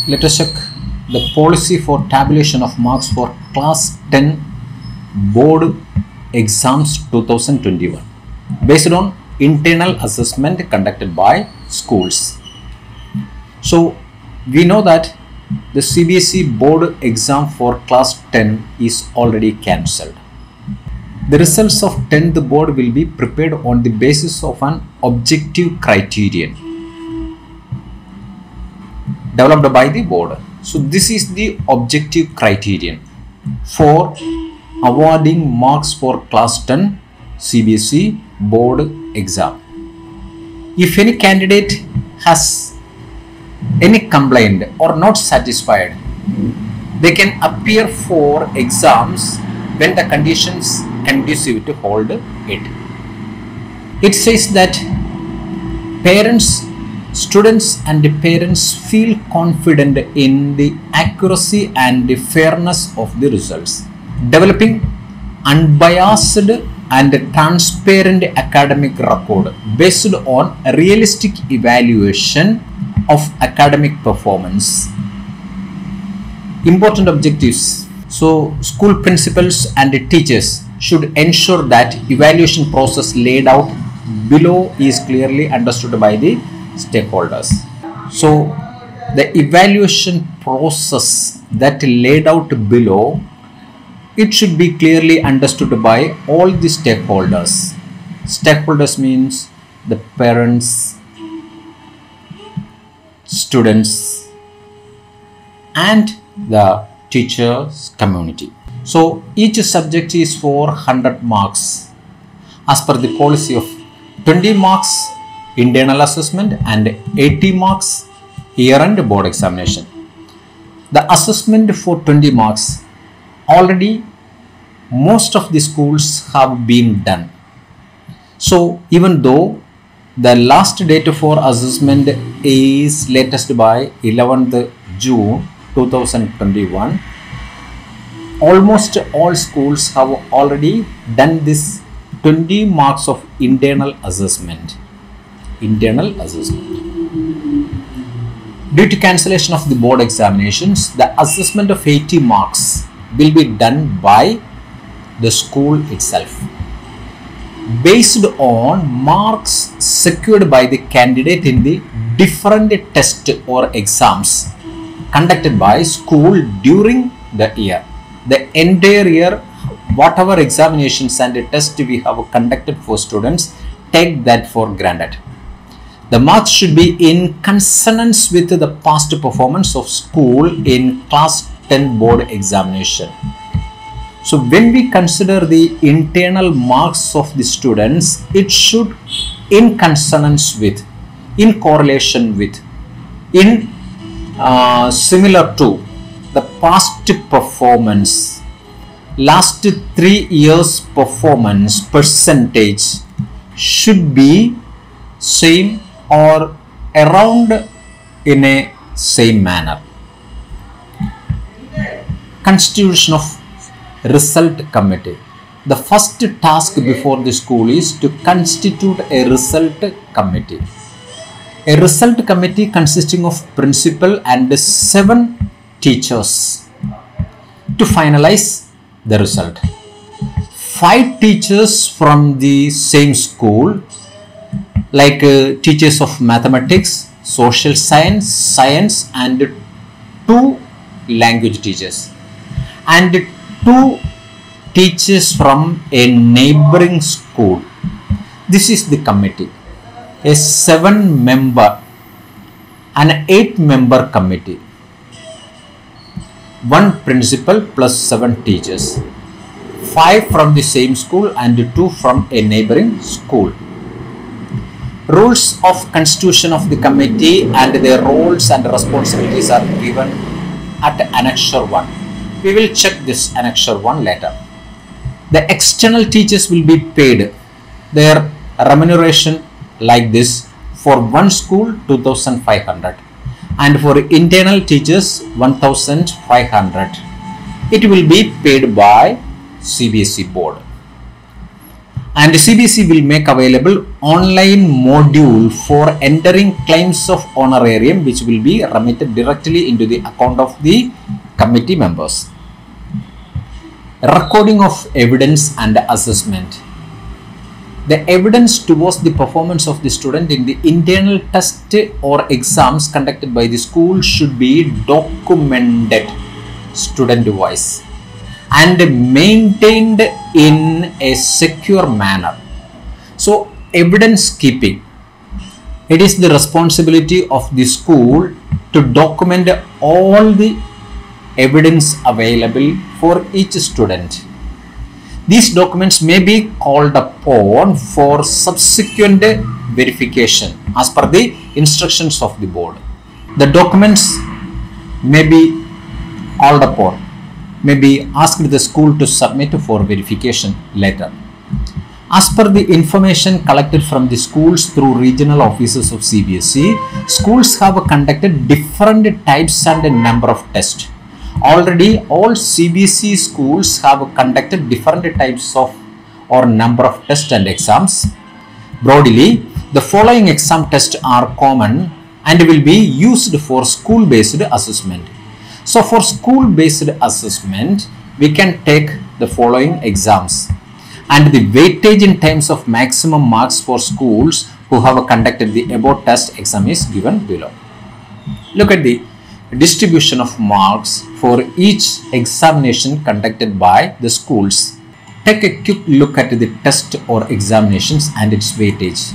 let us check the policy for tabulation of marks for class 10 board exams 2021 based on internal assessment conducted by schools. So we know that the CBSE board exam for class 10 is already cancelled. The results of 10th board will be prepared on the basis of an objective criterion developed by the board. So this is the objective criterion for awarding marks for class 10 CBSE board exam. If any candidate has any complaint or not satisfied, they can appear for exams when the conditions conducive to hold it. It says that parents, students and parents feel confident in the accuracy and the fairness of the results. Developing unbiased and transparent academic record based on realistic evaluation of academic performance. Important objectives. So school principals and teachers should ensure that evaluation process laid out below is clearly understood by the stakeholders. So the evaluation process that laid out below, it should be clearly understood by all the stakeholders. Stakeholders means the parents, students and the teachers community. So each subject is for 100 marks as per the policy of 20 marks internal assessment and 80 marks year-end board examination. The assessment for 20 marks already most of the schools have been done. So even though the last date for assessment is latest by 11th June 2021, almost all schools have already done this 20 marks of internal assessment. Due to cancellation of the board examinations, the assessment of 80 marks will be done by the school itself based on marks secured by the candidate in the different tests or exams conducted by school during the year. The entire year, whatever examinations and tests we have conducted for students, take that for granted. The marks should be in consonance with the past performance of school in class 10 board examination. So when we consider the internal marks of the students, it should in consonance with, in correlation with, in similar to the past performance, last 3 years performance percentage should be same or around in a same manner. Constitution of result committee. The first task before the school is to constitute a result committee. A result committee consisting of principal and 7 teachers to finalize the result. 5 teachers from the same school, like teachers of mathematics, social science and 2 language teachers, and 2 teachers from a neighboring school. This is the committee. A 7-member and 8-member committee. 1 principal plus 7 teachers. 5 from the same school and 2 from a neighboring school. Rules of constitution of the committee and their roles and responsibilities are given at Annexure 1. We will check this Annexure 1 later. The external teachers will be paid their remuneration like this: for 1 school 2,500 and for internal teachers 1,500. It will be paid by CBSE board. And CBSE will make available online module for entering claims of honorarium, which will be remitted directly into the account of the committee members. Recording of evidence and assessment. The evidence towards the performance of the student in the internal test or exams conducted by the school should be documented student wise and maintained in a secure manner. So evidence keeping, it is the responsibility of the school to document all the evidence available for each student. These documents may be called upon for subsequent verification as per the instructions of the board. The documents may be called upon, may be asked the school to submit for verification later. As per the information collected from the schools through regional offices of CBSE, schools have conducted different types and a number of tests. Already all CBSE schools have conducted different types of or number of tests and exams. Broadly, the following exam tests are common and will be used for school-based assessment. So for school-based assessment, we can take the following exams, and the weightage in terms of maximum marks for schools who have conducted the above test exam is given below. Look at the distribution of marks for each examination conducted by the schools. Take a quick look at the test or examinations and its weightage.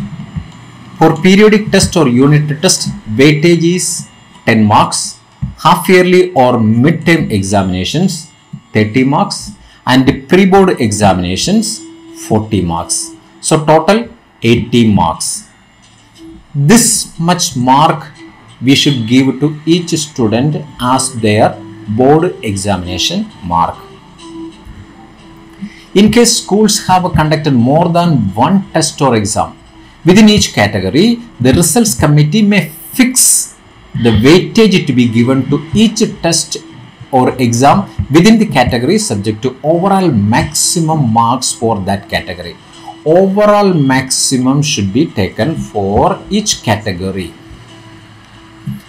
For periodic test or unit test, weightage is 10 marks. Half yearly or mid-term examinations 30 marks, and the pre-board examinations 40 marks. So total 80 marks. This much mark we should give to each student as their board examination mark. In case schools have conducted more than one test or exam within each category, the results committee may fix the weightage to be given to each test or exam within the category subject to overall maximum marks for that category. Overall maximum should be taken for each category.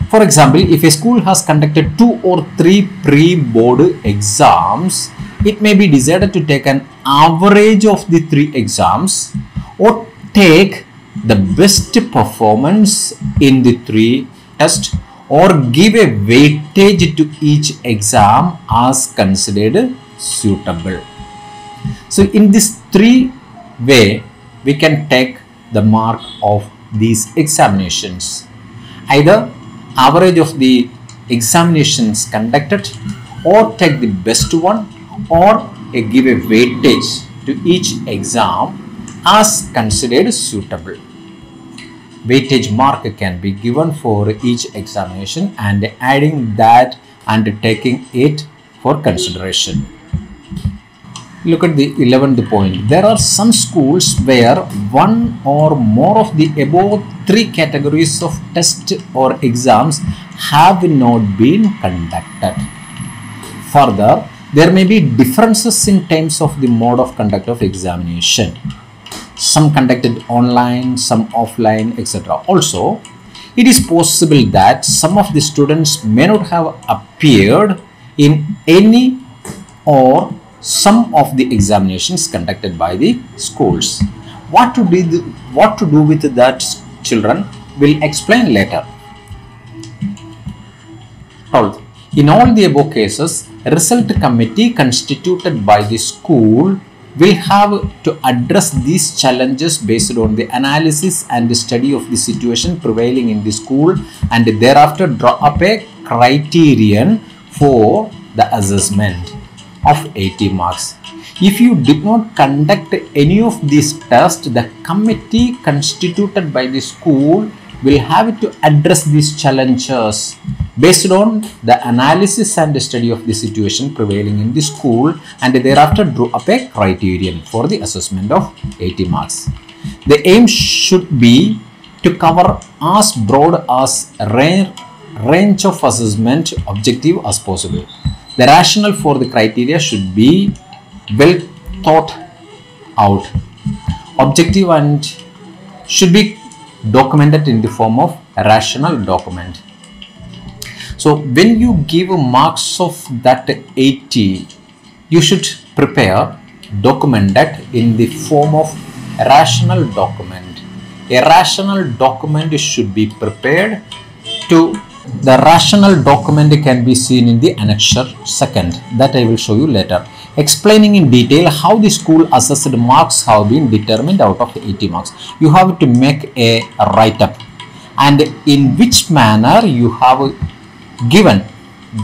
For example, if a school has conducted 2 or 3 pre-board exams, it may be decided to take an average of the 3 exams or take the best performance in the 3 tests or give a weightage to each exam as considered suitable. So in this 3 way, we can take the mark of these examinations. Either average of the examinations conducted, or take the best one, or give a weightage to each exam as considered suitable. Weightage mark can be given for each examination and adding that and taking it for consideration. Look at the 11th point. There are some schools where one or more of the above 3 categories of test or exams have not been conducted. Further, there may be differences in terms of the mode of conduct of examination. Some conducted online, some offline, etc. Also, it is possible that some of the students may not have appeared in any or some of the examinations conducted by the schools. What to do with that, children will explain later. In all the above cases, result committee constituted by the school will have to address these challenges based on the analysis and the study of the situation prevailing in the school, and thereafter draw up a criterion for the assessment of 80 marks. If you did not conduct any of these tests, the committee constituted by the school will have to address these challenges based on the analysis and the study of the situation prevailing in the school, and thereafter draw up a criterion for the assessment of 80 marks. The aim should be to cover as broad as range of assessment objective as possible. The rationale for the criteria should be well thought out. objective and should be documented in the form of a rational document. So when you give marks of that 80, you should prepare, document that in the form of a rational document. A rational document should be prepared. To the rational document can be seen in the annexure second, that I will show you later, explaining in detail how the school assessed marks have been determined out of 80 marks. You have to make a write-up and in which manner you have given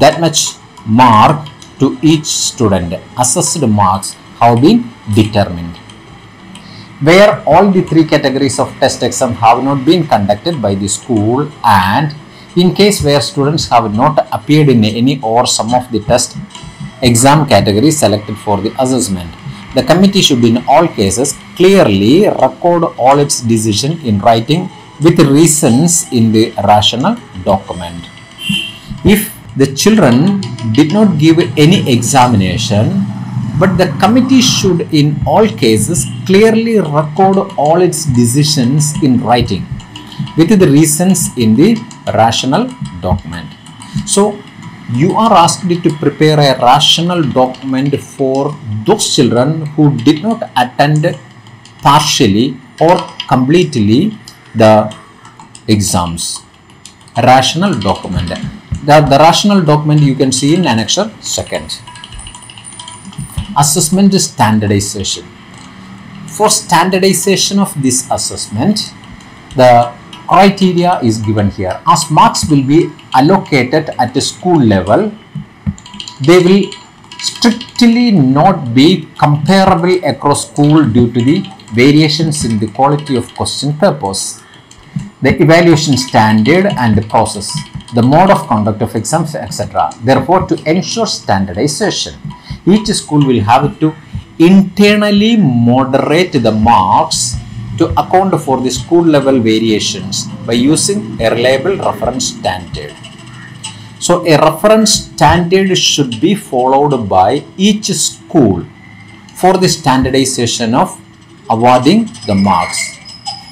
that much mark to each student. Assessed marks have been determined. Where all the three categories of test exam have not been conducted by the school, and in case where students have not appeared in any or some of the test exam categories selected for the assessment, the committee should in all cases clearly record all its decision in writing with reasons in the rational document. If the children did not give any examination, but the committee should in all cases clearly record all its decisions in writing with the reasons in the rational document. So you are asked to prepare a rational document for those children who did not attend partially or completely the exams. Rational document. The rational document you can see in annexure second. Assessment standardization. For standardization of this assessment, the criteria is given here. As marks will be allocated at a school level, they will strictly not be comparable across school due to the variations in the quality of question papers, the evaluation standard and the process, the mode of conduct of exams, etc. Therefore, to ensure standardization, each school will have to internally moderate the marks to account for the school level variations by using a reliable reference standard. So a reference standard should be followed by each school for the standardization of awarding the marks,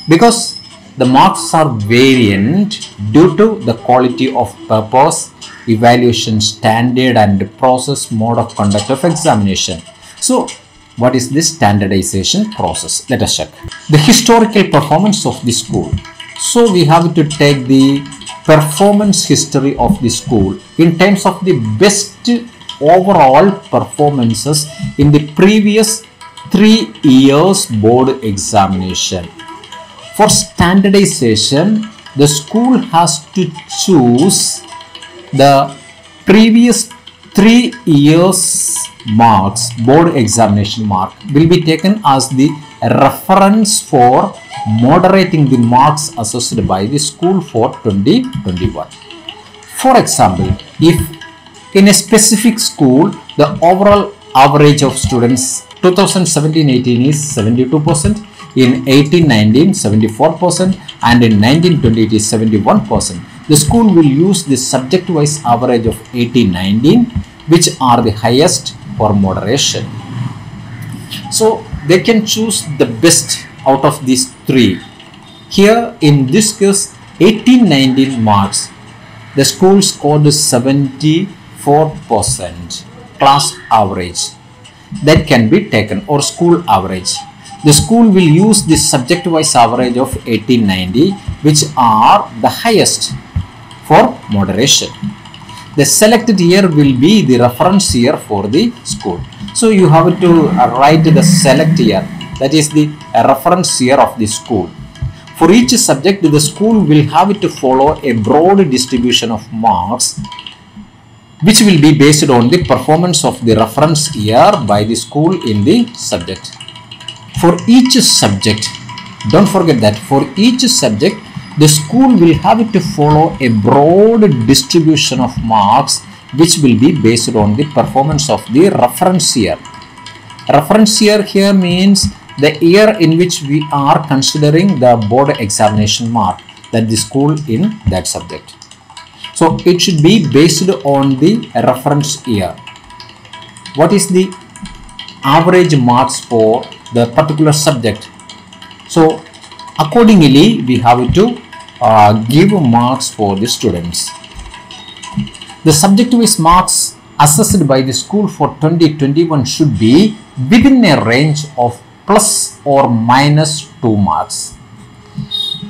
because the marks are variant due to the quality of papers, evaluation standard and process, mode of conduct of examination. So what is this standardization process? Let us check. The historical performance of the school. So we have to take the performance history of the school in terms of the best overall performances in the previous 3 years board examination. For standardization, the school has to choose the previous 3 years marks, board examination mark will be taken as the reference for moderating the marks assessed by the school for 2021. For example, if in a specific school the overall average of students 2017-18 is 72%, in 18-19 74%, and in 19-20 it is 71%. The school will use the subject-wise average of 18-19, which are the highest for moderation. So they can choose the best out of these 3. Here in this case 18-19 marks, the school scored 74% class average that can be taken, or school average. The school will use the subject-wise average of 18-90, which are the highest for moderation. The selected year will be the reference year for the school. So you have to write the select year, that is the reference year of the school. For each subject, the school will have to follow a broad distribution of marks, which will be based on the performance of the reference year by the school in the subject. For each subject, don't forget that for each subject, the school will have to follow a broad distribution of marks, which will be based on the performance of the reference year. Reference year here means the year in which we are considering the board examination mark, that the school in that subject. So it should be based on the reference year. What is the average marks for the particular subject? So accordingly, we have to give marks for the students. The subject-wise marks assessed by the school for 2021 should be within a range of plus or minus 2 marks.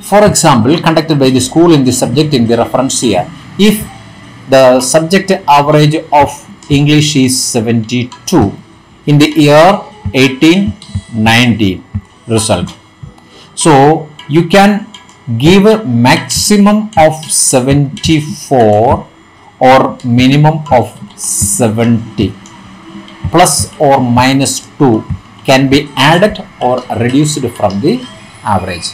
For example, conducted by the school in the subject in the reference year, if the subject average of English is 72 in the year 18-19 result, so you can give a maximum of 74 or minimum of 70. Plus or minus 2 can be added or reduced from the average.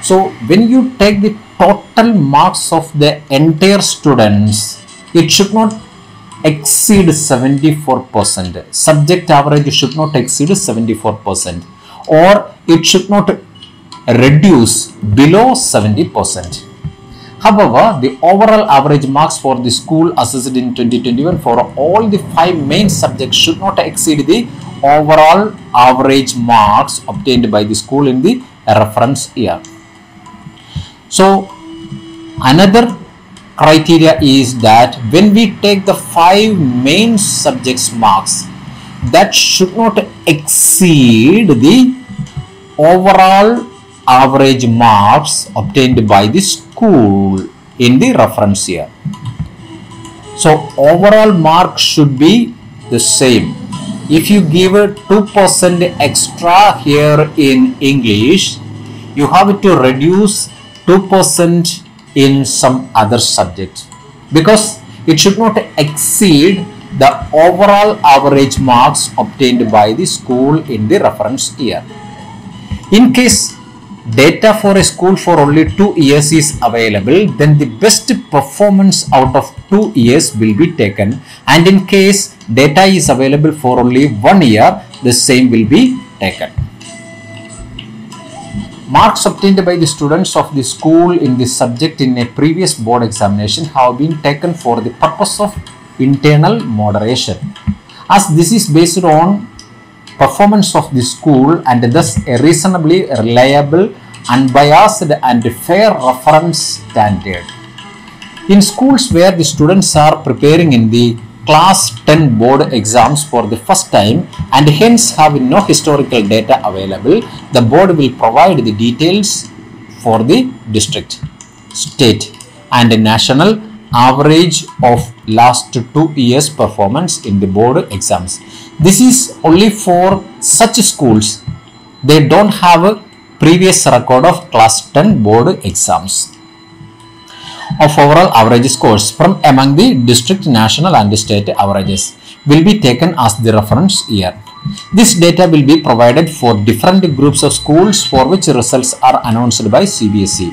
So when you take the total marks of the entire students, it should not exceed 74%. Subject average should not exceed 74%, or it should not reduce below 70%. However, the overall average marks for the school assessed in 2021 for all the 5 main subjects should not exceed the overall average marks obtained by the school in the reference year. So, another criteria is that when we take the 5 main subjects marks, that should not exceed the overall average marks obtained by the school in the reference year. So overall mark should be the same. If you give a 2% extra here in English, you have to reduce 2% in some other subject, because it should not exceed the overall average marks obtained by the school in the reference year. In case data for a school for only 2 years is available, then the best performance out of 2 years will be taken, and in case data is available for only 1 year, the same will be taken. Marks obtained by the students of the school in this subject in a previous board examination have been taken for the purpose of internal moderation, as this is based on performance of the school and thus a reasonably reliable, unbiased and fair reference standard. In schools where the students are preparing in the class 10 board exams for the first time and hence having no historical data available, the board will provide the details for the district, state and national average of last 2 years performance in the board exams. This is only for such schools they don't have a previous record of class 10 board exams of overall average scores from among the district, national and state averages will be taken as the reference year. This data will be provided for different groups of schools for which results are announced by CBSE,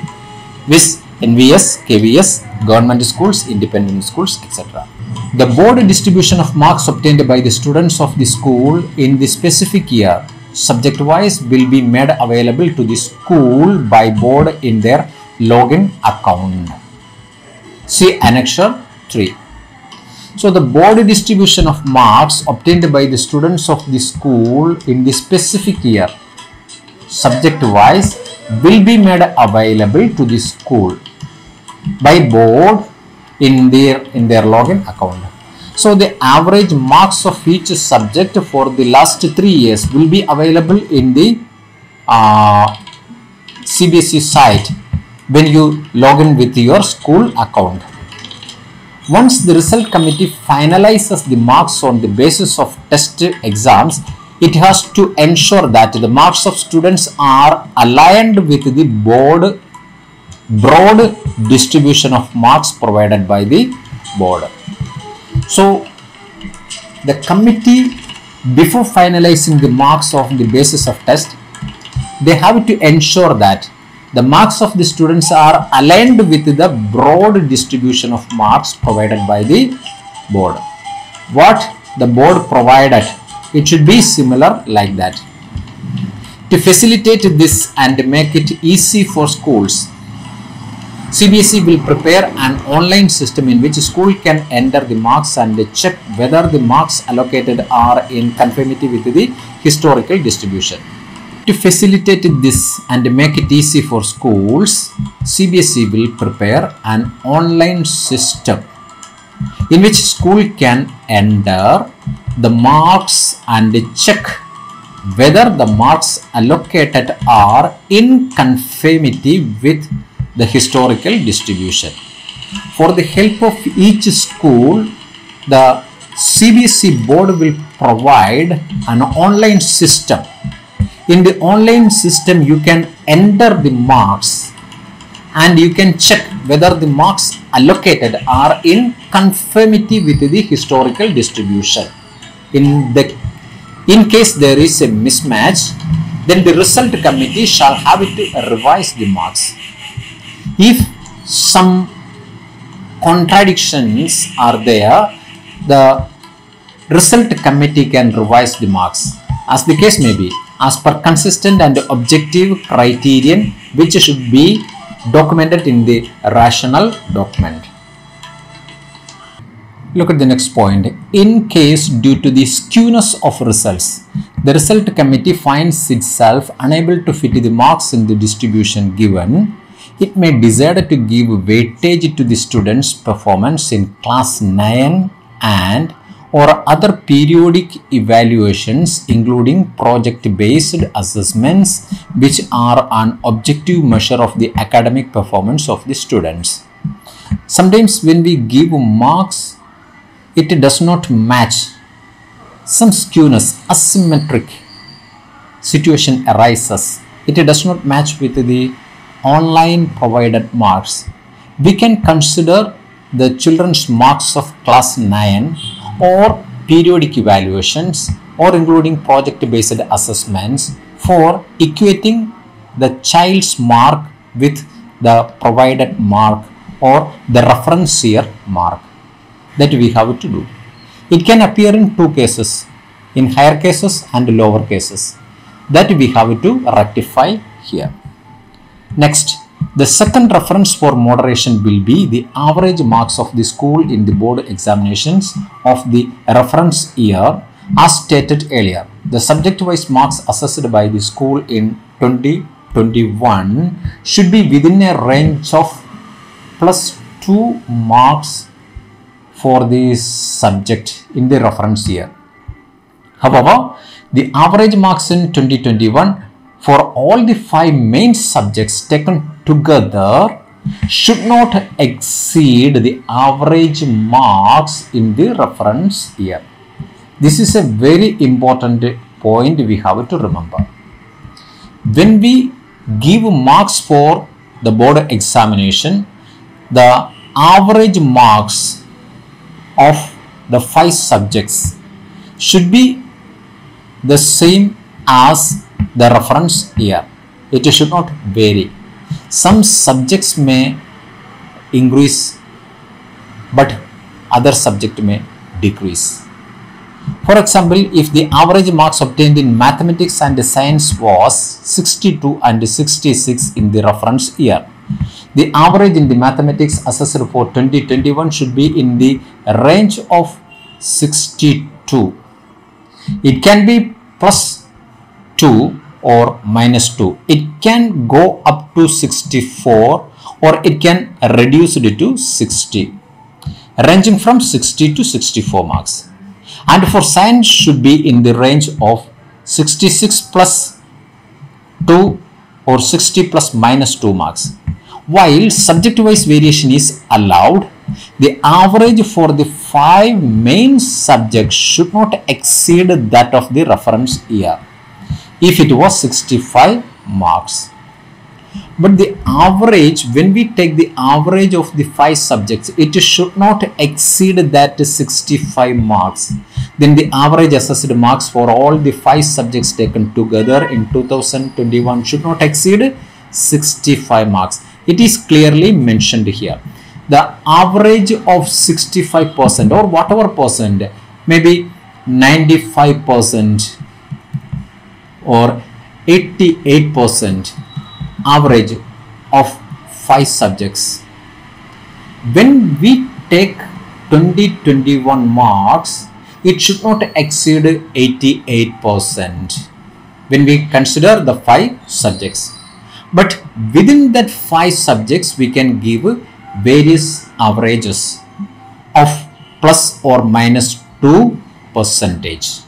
with NVS, KVS, government schools, independent schools, etc. The board distribution of marks obtained by the students of the school in the specific year, subject wise, will be made available to the school by board in their login account. See Annexure 3. So the board distribution of marks obtained by the students of the school in the specific year, subject wise, will be made available to the school by board in their login account. So the average marks of each subject for the last 3 years will be available in the CBSE site when you log in with your school account. Once the result committee finalizes the marks on the basis of test exams, it has to ensure that the marks of students are aligned with the broad distribution of marks provided by the board. So the committee, before finalizing the marks of the basis of test, they have to ensure that the marks of the students are aligned with the broad distribution of marks provided by the board. What the board provided, it should be similar like that. To facilitate this and make it easy for schools, CBSE will prepare an online system in which school can enter the marks and check whether the marks allocated are in conformity with the historical distribution. To facilitate this and make it easy for schools, CBSE will prepare an online system in which school can enter the marks and check whether the marks allocated are in conformity with the historical distribution. For the help of each school, the CBSE board will provide an online system. In the online system, you can enter the marks and you can check whether the marks allocated are in conformity with the historical distribution. In case there is a mismatch, then the result committee shall have to revise the marks. If some contradictions are there, the result committee can revise the marks, as the case may be, as per consistent and objective criterion which should be documented in the rational document. Look at the next point. In case due to the skewness of results, the result committee finds itself unable to fit the marks in the distribution given, it may decide to give weightage to the students' performance in class 9 and or other periodic evaluations including project-based assessments which are an objective measure of the academic performance of the students. Sometimes when we give marks, it does not match. Some skewness, asymmetric situation arises. It does not match with the online provided marks. We can consider the children's marks of class 9 or periodic evaluations or including project-based assessments for equating the child's mark with the provided mark or the reference year mark. That we have to do. It can appear in two cases, in higher cases and lower cases. That we have to rectify here. Next, the second reference for moderation will be the average marks of the school in the board examinations of the reference year as stated earlier. The subject-wise marks assessed by the school in 2021 should be within a range of +2 marks for this subject in the reference year. However, the average marks in 2021 for all the 5 main subjects taken together should not exceed the average marks in the reference year. This is a very important point we have to remember. When we give marks for the board examination, the average marks of the 5 subjects should be the same as the reference year. It should not vary. Some subjects may increase, but other subject may decrease. For example, if the average marks obtained in mathematics and science was 62 and 66 in the reference year, the average in the mathematics assessed for 2021 should be in the range of 62. It can be +2 or -2. It can go up to 64 or it can reduce it to 60, ranging from 60 to 64 marks. And for science should be in the range of 66 plus 2 or 60 plus -2 marks. While subject-wise variation is allowed, the average for the 5 main subjects should not exceed that of the reference year if it was 65 marks. But the average, when we take the average of the 5 subjects, it should not exceed that 65 marks. Then the average assessed marks for all the 5 subjects taken together in 2021 should not exceed 65 marks. It is clearly mentioned here. The average of 65% or whatever percent, maybe 95% or 88% average of 5 subjects. When we take 2021 marks, it should not exceed 88%. when we consider the 5 subjects. But within that 5 subjects, we can give various averages of plus or minus 2 percentage.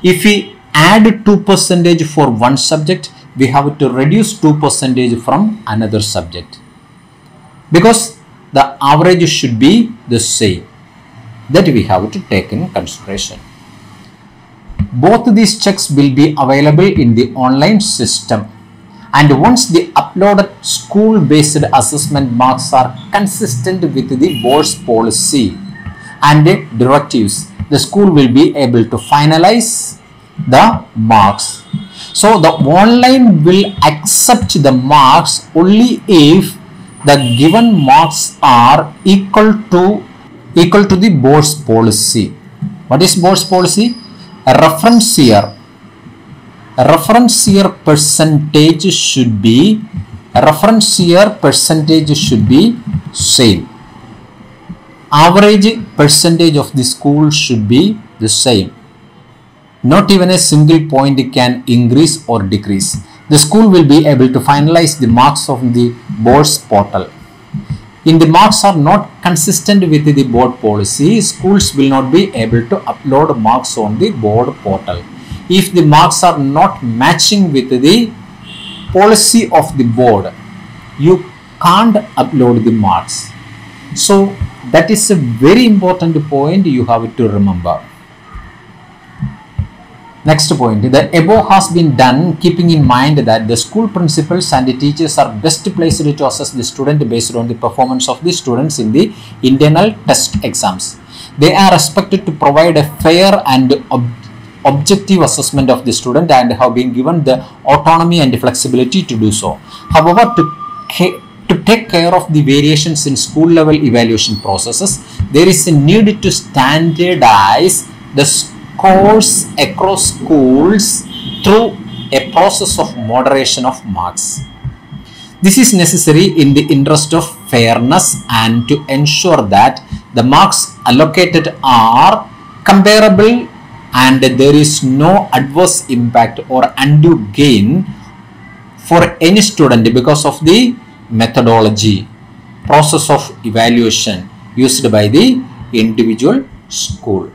If we add 2 percentage for one subject, we have to reduce 2 percentage from another subject, because the average should be the same. That we have to take in consideration. Both these checks will be available in the online system, and once the uploaded school-based assessment marks are consistent with the board's policy and directives, the school will be able to finalize the marks. So the online will accept the marks only if the given marks are equal to the board's policy. What is board's policy? A reference year percentage should be same. Average percentage of the school should be the same. Not even a single point can increase or decrease. The school will be able to finalize the marks of the board's portal. If the marks are not consistent with the board policy, schools will not be able to upload marks on the board portal. If the marks are not matching with the policy of the board, you can't upload the marks. So that is a very important point you have to remember. Next point, the above has been done keeping in mind that the school principals and the teachers are best placed to assess the student based on the performance of the students in the internal test exams. They are expected to provide a fair and objective assessment of the student and have been given the autonomy and flexibility to do so. However, to take care of the variations in school level evaluation processes, there is a need to standardize the scores across schools through a process of moderation of marks. This is necessary in the interest of fairness and to ensure that the marks allocated are comparable and there is no adverse impact or undue gain for any student because of the methodology, process of evaluation used by the individual school.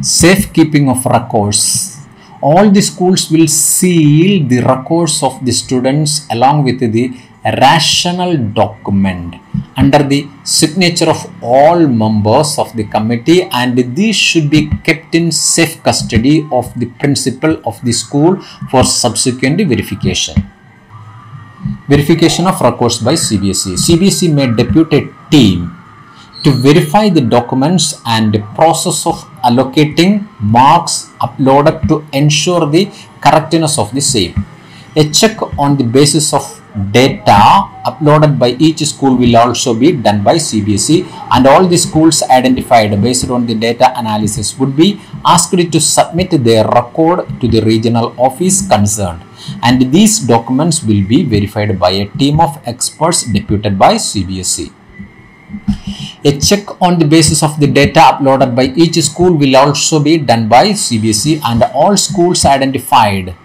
Safekeeping of records. All the schools will seal the records of the students along with the rational document under the signature of all members of the committee, and these should be kept in safe custody of the principal of the school for subsequent verification. Verification of records by CBSE. CBSE may depute a team to verify the documents and the process of allocating marks uploaded to ensure the correctness of the same. A check on the basis of data uploaded by each school will also be done by CBSE, and all the schools identified based on the data analysis would be asked to submit their record to the regional office concerned, and these documents will be verified by a team of experts deputed by CBSE. A check on the basis of the data uploaded by each school will also be done by CBSE, and all schools identified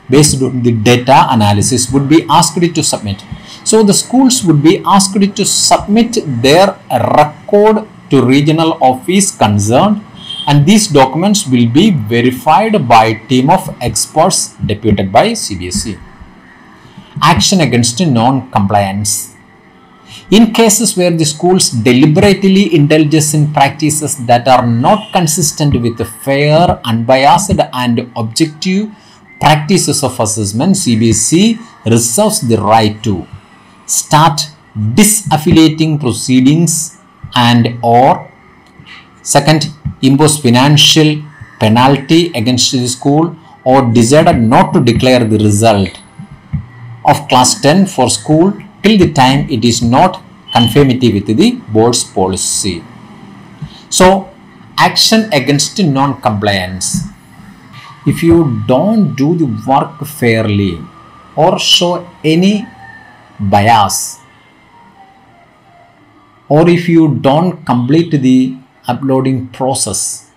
based on the data analysis would be asked to submit. So the schools would be asked to submit their record to regional office concerned, and these documents will be verified by a team of experts deputed by CBSE. Action against non-compliance. In cases where the schools deliberately indulges in practices that are not consistent with the fair, unbiased and objective practices of assessment, CBSE reserves the right to start disaffiliating proceedings and or second, impose financial penalty against the school, or decided not to declare the result of class 10 for school till the time it is not conformity with the board's policy. So, action against non-compliance. If you don't do the work fairly or show any bias, or if you don't complete the uploading process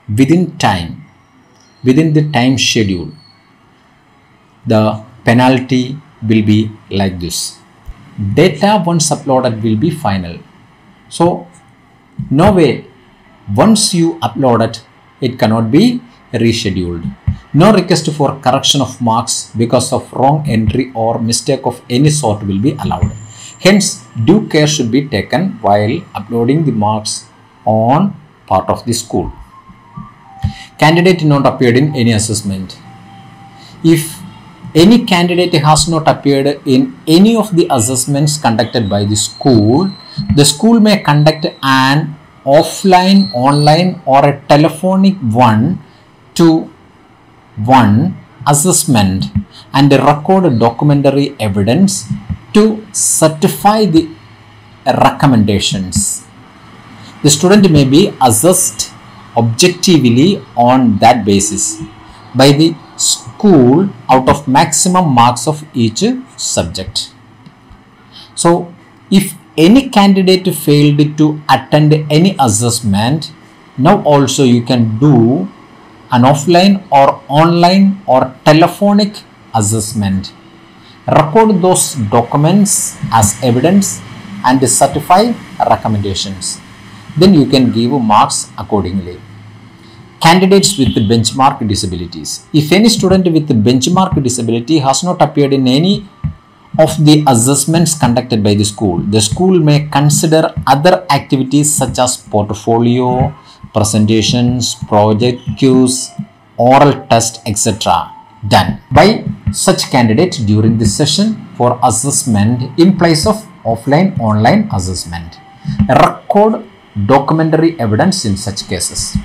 within time, within the time schedule, the penalty will be like this. Data once uploaded will be final. So no way, once you upload it cannot be rescheduled. No request for correction of marks because of wrong entry or mistake of any sort will be allowed. Hence, due care should be taken while uploading the marks on part of the school. Candidate not appeared in any assessment. If any candidate has not appeared in any of the assessments conducted by the school may conduct an offline, online or a telephonic 1-to-1 assessment and record documentary evidence to certify the recommendations. The student may be assessed objectively on that basis by the school out of maximum marks of each subject. So, if any candidate failed to attend any assessment, now also you can do an offline or online or telephonic assessment. Record those documents as evidence and certify recommendations. Then you can give marks accordingly. Candidates with benchmark disabilities. If any student with benchmark disability has not appeared in any of the assessments conducted by the school may consider other activities such as portfolio, presentations, project queues, oral test, etc. done by such candidate during this session for assessment in place of offline online assessment. Record documentary evidence in such cases.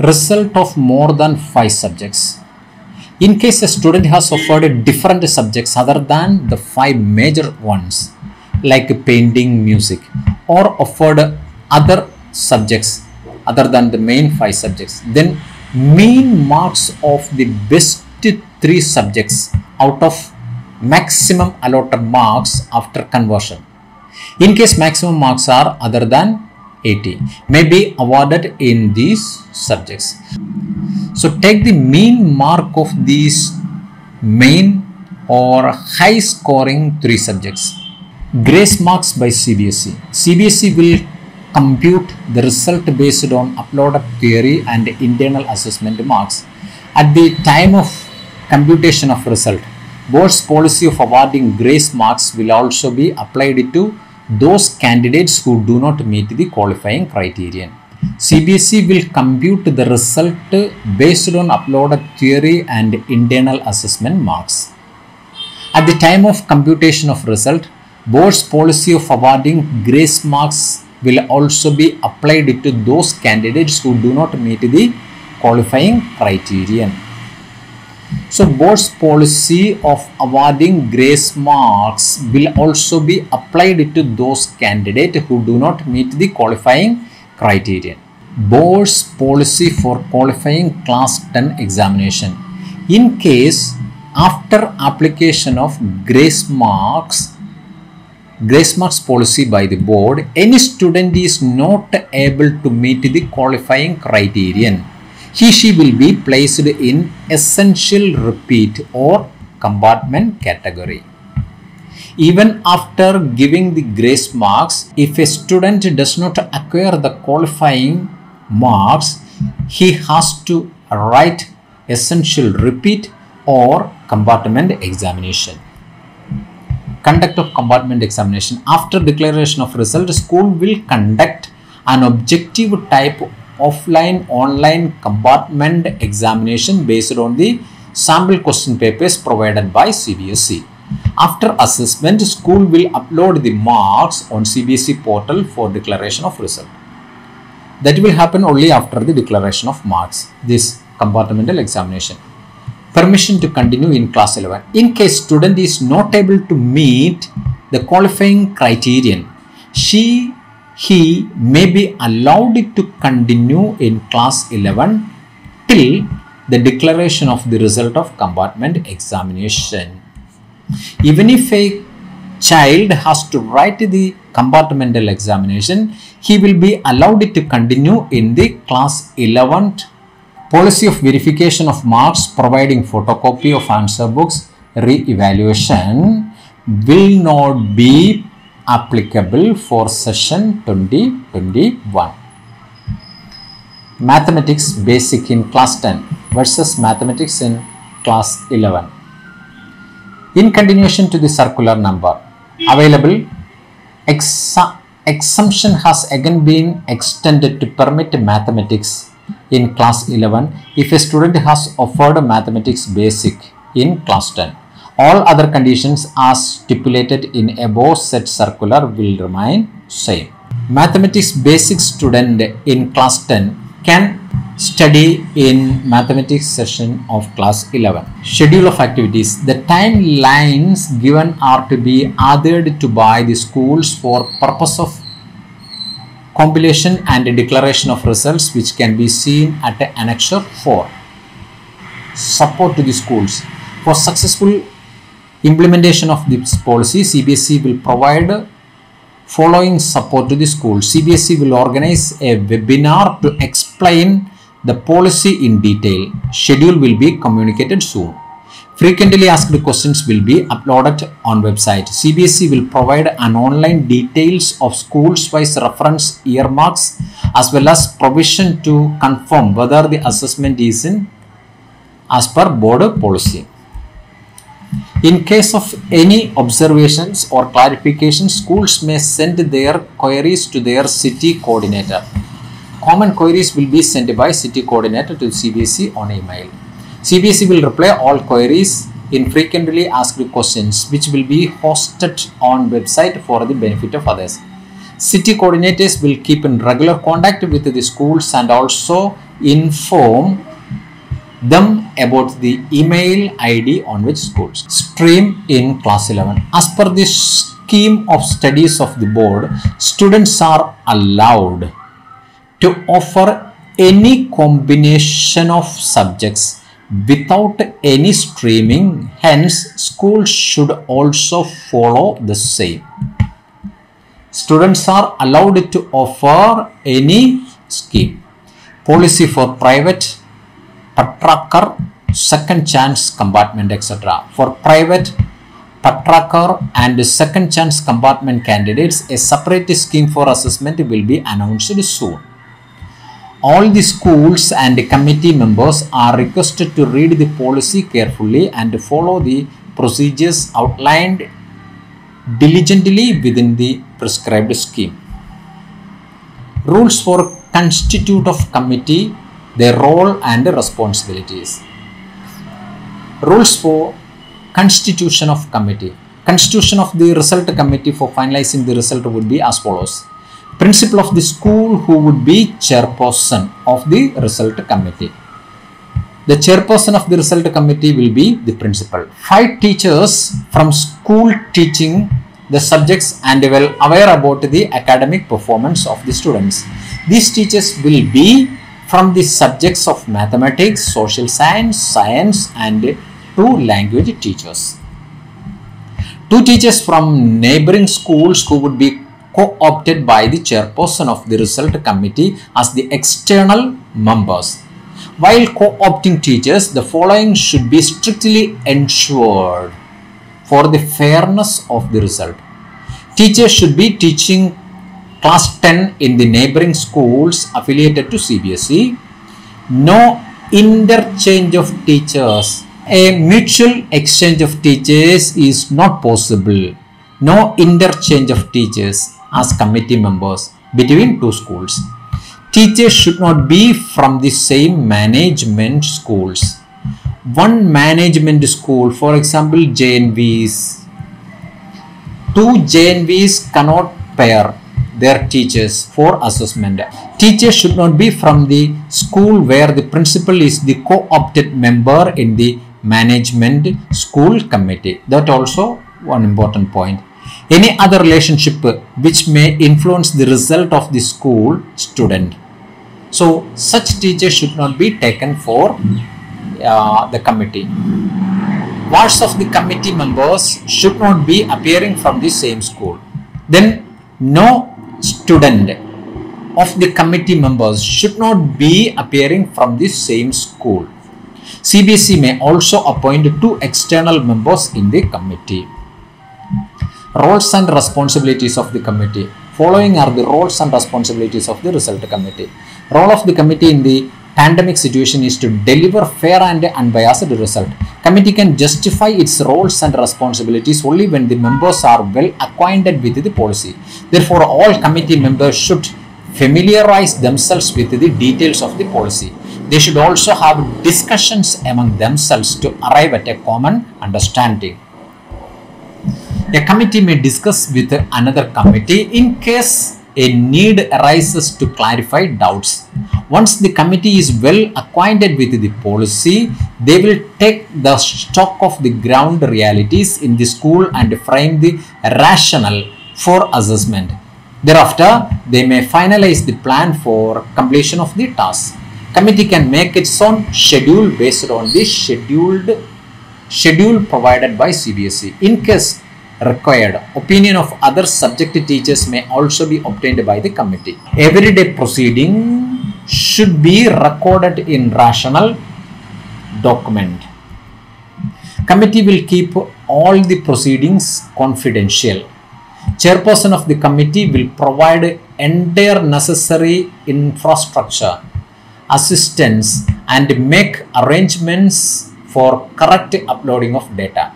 Result of more than 5 subjects. In case a student has offered different subjects other than the 5 major ones like painting, music, or offered other subjects other than the main 5 subjects, then mean marks of the best 3 subjects out of maximum allotted marks after conversion, in case maximum marks are other than 80, may be awarded in these subjects. So take the mean mark of these main or high scoring 3 subjects. Grace marks by CBSE. CBSE will compute the result based on uploaded theory and internal assessment marks. At the time of computation of result, board's policy of awarding grace marks will also be applied to those candidates who do not meet the qualifying criterion. CBSE will compute the result based on uploaded theory and internal assessment marks. At the time of computation of result, board's policy of awarding grace marks will also be applied to those candidates who do not meet the qualifying criterion. So, board's policy of awarding grace marks will also be applied to those candidates who do not meet the qualifying criterion. Board's policy for qualifying class 10 examination. In case after application of grace marks policy by the board, any student is not able to meet the qualifying criterion, she will be placed in essential repeat or compartment category. Even after giving the grace marks, if a student does not acquire the qualifying marks, he has to write essential repeat or compartment examination. Conduct of compartment examination. After declaration of result, school will conduct an objective type offline online compartment examination based on the sample question papers provided by CBSE. After assessment, school will upload the marks on CBSE portal for declaration of result. That will happen only after the declaration of marks, this compartmental examination. Permission to continue in class 11. In case student is not able to meet the qualifying criterion, he may be allowed to continue in class 11 till the declaration of the result of compartment examination. Even if a child has to write the compartmental examination, he will be allowed to continue in the class 11th. Policy of verification of marks, providing photocopy of answer books, re-evaluation will not be applicable for session 2021. Mathematics basic in class 10 versus mathematics in class 11. In continuation to the circular number available, exemption has again been extended to permit mathematics in class 11 if a student has offered mathematics basic in class 10. All other conditions as stipulated in above said circular will remain same. Mathematics basic student in class 10 can study in mathematics session of class 11. Schedule of activities. The timelines given are to be adhered to by the schools for purpose of compilation and declaration of results, which can be seen at Annexure 4. Support to the schools. For successful implementation of this policy, CBSE will provide following support to the school. CBSE will organize a webinar to explain the policy in detail. Schedule will be communicated soon. Frequently asked questions will be uploaded on website. CBSE will provide an online details of schools wise reference earmarks as well as provision to confirm whether the assessment is in as per board policy. In case of any observations or clarifications, schools may send their queries to their city coordinator. Common queries will be sent by city coordinator to CBSE on email. CBSE will reply all queries in frequently asked questions, which will be hosted on website for the benefit of others. City coordinators will keep in regular contact with the schools and also inform them about the email ID on which schools. Stream in class 11. As per the scheme of studies of the board, students are allowed to offer any combination of subjects without any streaming. Hence, schools should also follow the same. Students are allowed to offer any scheme. Policy for private, Patrakar, second chance compartment, etc. For private, Patrakar and second chance compartment candidates, a separate scheme for assessment will be announced soon. All the schools and committee members are requested to read the policy carefully and follow the procedures outlined diligently within the prescribed scheme. Rules for constitute of committee, their role and responsibilities. Rules for constitution of committee. Constitution of the result committee for finalizing the result would be as follows. Principal of the school who would be chairperson of the result committee. The chairperson of the result committee will be the principal. 5 teachers from school teaching the subjects and well aware about the academic performance of the students. These teachers will be from the subjects of mathematics, social science, science and 2 language teachers. 2 teachers from neighboring schools who would be co-opted by the chairperson of the result committee as the external members. While co-opting teachers, the following should be strictly ensured for the fairness of the result. Teachers should be teaching class 10 in the neighboring schools affiliated to CBSE. No interchange of teachers. A mutual exchange of teachers is not possible. No interchange of teachers as committee members between 2 schools. Teachers should not be from the same management schools. One management school, for example, JNVs. 2 JNVs cannot pair their teachers for assessment. Teachers should not be from the school where the principal is the co-opted member in the management school committee. That also one important point. Any other relationship which may influence the result of the school student. So such teachers should not be taken for the committee. Wards of the committee members should not be appearing from the same school. Then no student of the committee members should not be appearing from the same school. CBSE may also appoint 2 external members in the committee. Roles and responsibilities of the committee. Following are the roles and responsibilities of the result committee. Role of the committee in the pandemic situation is to deliver fair and unbiased result. Committee can justify its roles and responsibilities only when the members are well acquainted with the policy. Therefore, all committee members should familiarize themselves with the details of the policy. They should also have discussions among themselves to arrive at a common understanding. A committee may discuss with another committee in case a need arises to clarify doubts. Once the committee is well acquainted with the policy, they will take the stock of the ground realities in the school and frame the rationale for assessment. Thereafter, they may finalize the plan for completion of the task. Committee can make its own schedule based on the schedule provided by CBSE. In case required, opinion of other subject teachers may also be obtained by the committee. Everyday proceeding should be recorded in rational document. Committee will keep all the proceedings confidential. Chairperson of the committee will provide entire necessary infrastructure, assistance, and make arrangements for correct uploading of data.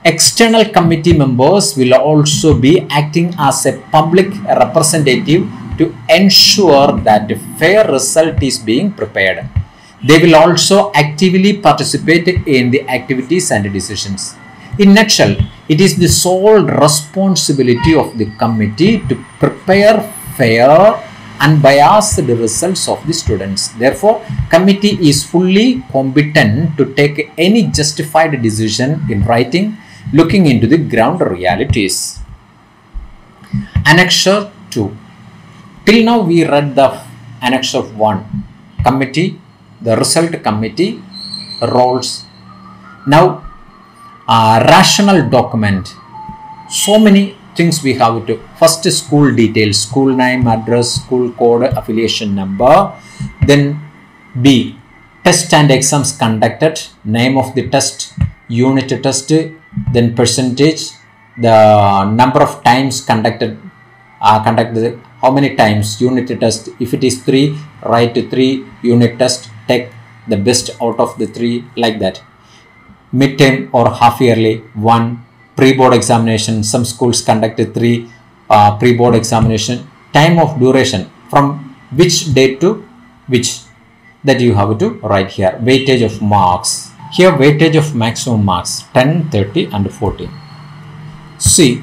External committee members will also be acting as a public representative to ensure that a fair result is being prepared. They will also actively participate in the activities and decisions. In nutshell, it is the sole responsibility of the committee to prepare fair, unbiased results of the students. Therefore, committee is fully competent to take any justified decision in writing, looking into the ground realities. Annexure 2. Till now we read the Annexure 1. Committee, the result committee, roles. Now, rational document. So many things we have to. First, school details, school name, address, school code, affiliation number. Then B, test and exams conducted, name of the test, unit test, then percentage, the number of times conducted, how many times unit test. If it is 3, write 3 unit test, take the best out of the 3, like that. Midterm or half yearly 1, pre-board examination, some schools conducted 3 pre-board examination. Time of duration, from which date to which, that you have to write here. Weightage of marks, here weightage of maximum marks 10, 30 and 40. C,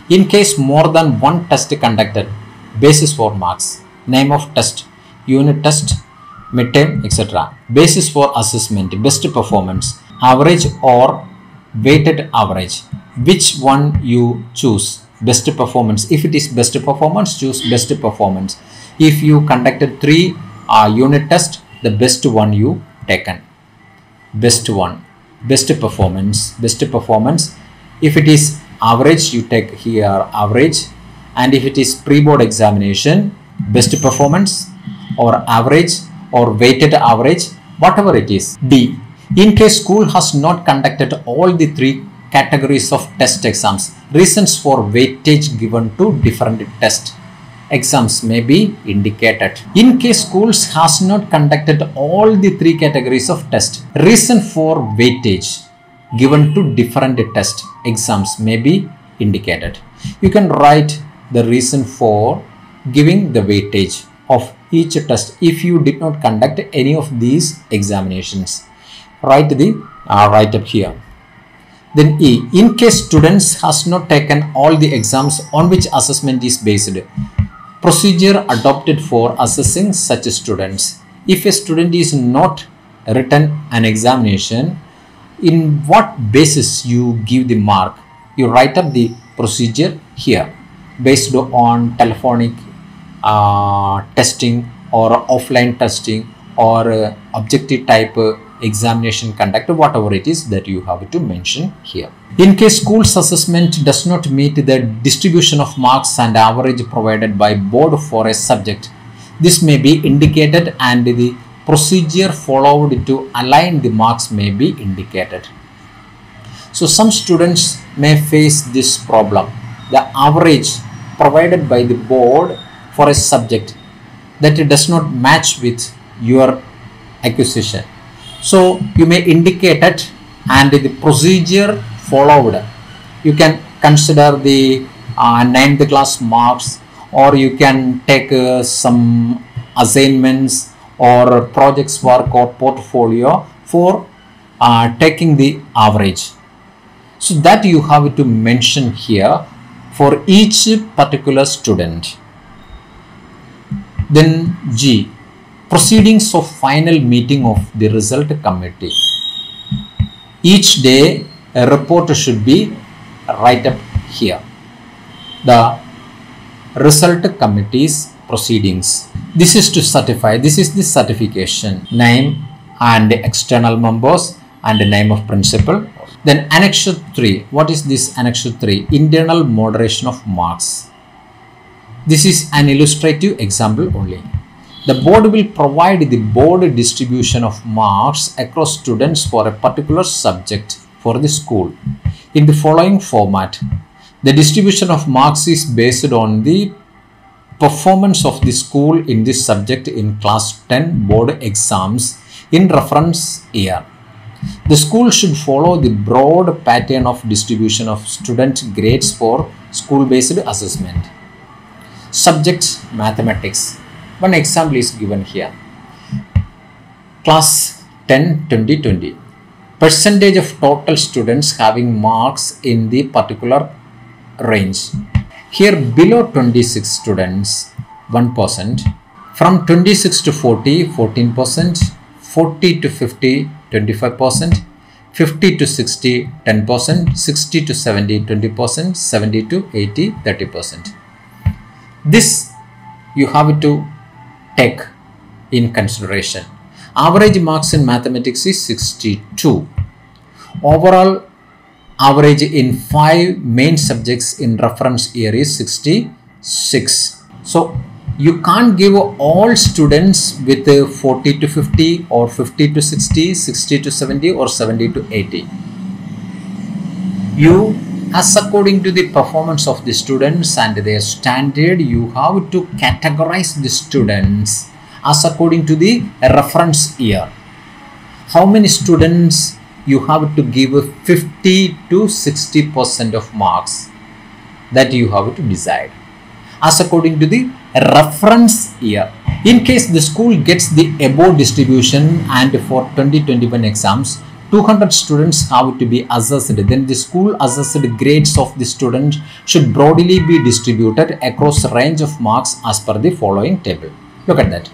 in case more than one test conducted, basis for marks, name of test, unit test, midterm, etc. Basis for assessment, best performance, average or weighted average. Which one you choose? Best performance. If it is best performance, choose best performance. If you conducted 3 unit test, the best one you taken. Best one, best performance, best performance. If it is average, you take here average, and if it is pre-board examination, best performance or average or weighted average, whatever it is. D, in case school has not conducted all the 3 categories of test exams, reasons for weightage given to different test exams may be indicated. In case schools has not conducted all the 3 categories of test, reason for weightage given to different test exams may be indicated. You can write the reason for giving the weightage of each test if you did not conduct any of these examinations. Write up here. Then E, in case students has not taken all the exams on which assessment is based, procedure adopted for assessing such students. If a student is not written an examination, in what basis you give the mark? You write up the procedure here based on telephonic testing or offline testing or objective type examination conduct, whatever it is that you have to mention here. In case school's assessment does not meet the distribution of marks and average provided by board for a subject, this may be indicated and the procedure followed to align the marks may be indicated. So some students may face this problem. The average provided by the board for a subject that it does not match with your acquisition. So you may indicate it and the procedure followed. You can consider the 9th class marks, or you can take some assignments or projects work or portfolio for taking the average. So that you have to mention here for each particular student. Then G, proceedings of final meeting of the result committee. Each day a report should be right up here. The result committee's proceedings. This is to certify. This is the certification. Name and external members and the name of principal. Then Annex 3. What is this Annex 3? Internal moderation of marks. This is an illustrative example only. The board will provide the board distribution of marks across students for a particular subject for the school in the following format. The distribution of marks is based on the performance of the school in this subject in class 10 board exams in reference year. The school should follow the broad pattern of distribution of student grades for school-based assessment. Subject mathematics. One example is given here. Class 10 2020. Percentage of total students having marks in the particular range. Here below 26 students 1%, from 26 to 40 14%, 40 to 50 25%, 50 to 60 10%, 60 to 70 20%, 70 to 80 30%. This you have to take in consideration. Average marks in mathematics is 62. Overall average in 5 main subjects in reference year is 66. So you can't give all students with 40 to 50 or 50 to 60, 60 to 70 or 70 to 80. You, as according to the performance of the students and their standard, you have to categorize the students as according to the reference year. How many students you have to give 50 to 60% of marks, that you have to decide as according to the reference year. In case the school gets the above distribution and for 2021 exams 200 students have to be assessed, then the school assessed grades of the students should broadly be distributed across a range of marks as per the following table. Look at that.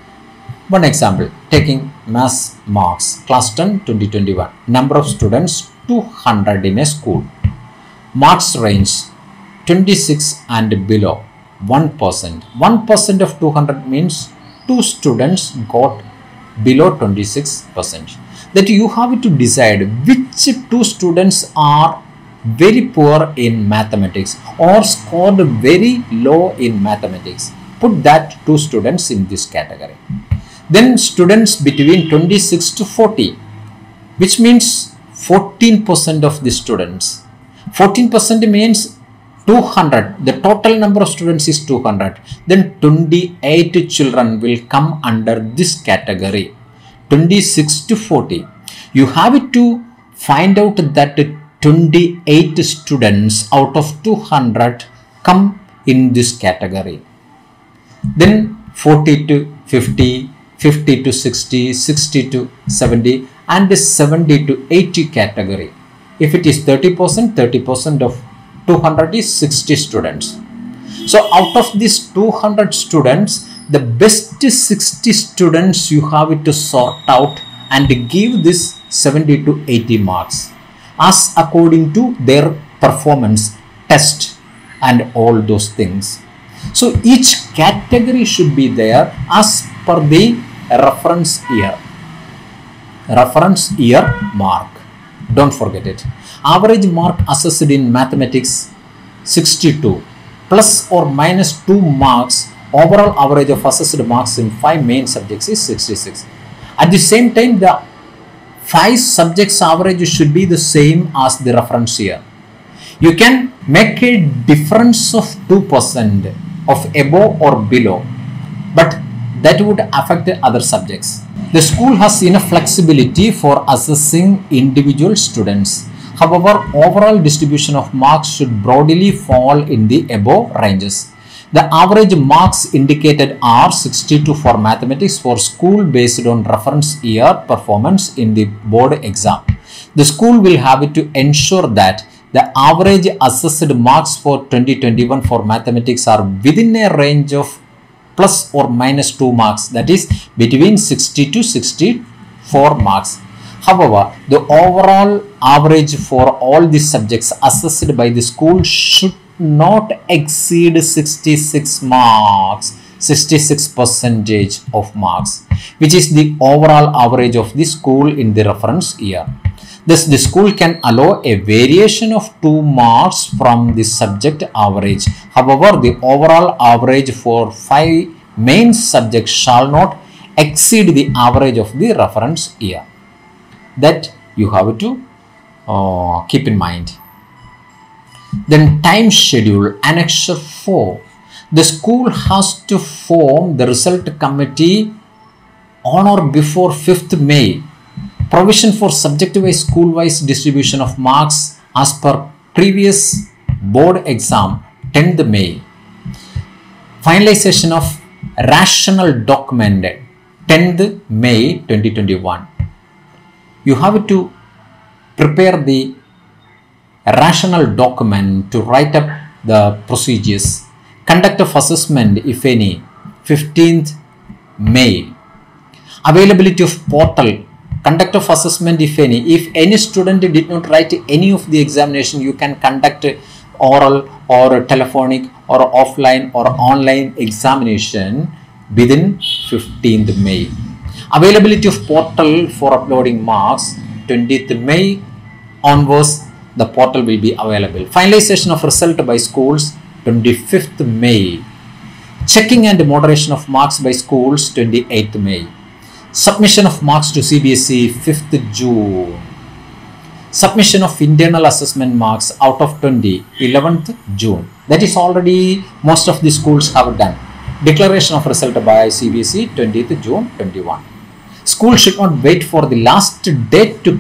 One example, taking mass marks, class 10 2021, number of students 200 in a school, marks range 26 and below, 1%. 1% of 200 means 2 students got below 26%. That you have to decide which 2 students are very poor in mathematics or scored very low in mathematics. Put that 2 students in this category. Then students between 26 to 40, which means 14% of the students. 14% means 200. The total number of students is 200. Then 28 children will come under this category. 26 to 40. You have to find out that 28 students out of 200 come in this category. Then 40 to 50, 50 to 60, 60 to 70 and 70 to 80 category. If it is 30%, 30% of 200 is 60 students. So out of these 200 students, the best 60 students you have to sort out and give this 70 to 80 marks as according to their performance test and all those things. So each category should be there as per the reference year. reference year mark. Don't forget it. Average mark assessed in mathematics 62 plus or minus 2 marks. Overall average of assessed marks in 5 main subjects is 66. At the same time, the 5 subjects average should be the same as the reference year. You can make a difference of 2% of above or below, but that would affect the other subjects. The school has enough flexibility for assessing individual students. However, overall distribution of marks should broadly fall in the above ranges. The average marks indicated are 62 for mathematics for school based on reference year performance in the board exam. The school will have to ensure that the average assessed marks for 2021 for mathematics are within a range of plus or minus 2 marks, that is between 60 to 64 marks. However, the overall average for all these subjects assessed by the school should not exceed 66 marks, 66% of marks, which is the overall average of the school in the reference year. Thus, the school can allow a variation of 2 marks from the subject average. However, the overall average for 5 main subjects shall not exceed the average of the reference year. That you have to keep in mind. Then time schedule, Annexure 4. The school has to form the result committee on or before 5th May. Provision for subject-wise school-wise distribution of marks as per previous board exam 10th May. Finalization of rational document 10th May 2021. You have to prepare the rational document to write up the procedures. Conduct of assessment, if any, 15th May. Availability of portal. Conduct of assessment, if any. If any student did not write any of the examination, you can conduct oral or telephonic or offline or online examination within 15th May. Availability of portal for uploading marks, 20th May onwards, the portal will be available. Finalization of result by schools, 25th May. Checking and moderation of marks by schools, 28th May. Submission of marks to CBSE, 5th June. Submission of internal assessment marks out of 20, 11th June. That is already most of the schools have done. Declaration of result by CBSE, 20th June 21. School should not wait for the last date to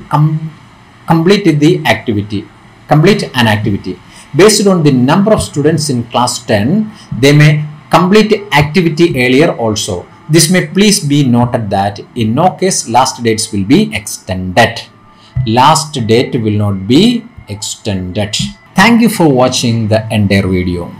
complete an activity. Based on the number of students in class 10, they may complete activity earlier also. This may please be noted that in no case last dates will be extended. Last date will not be extended. Thank you for watching the entire video.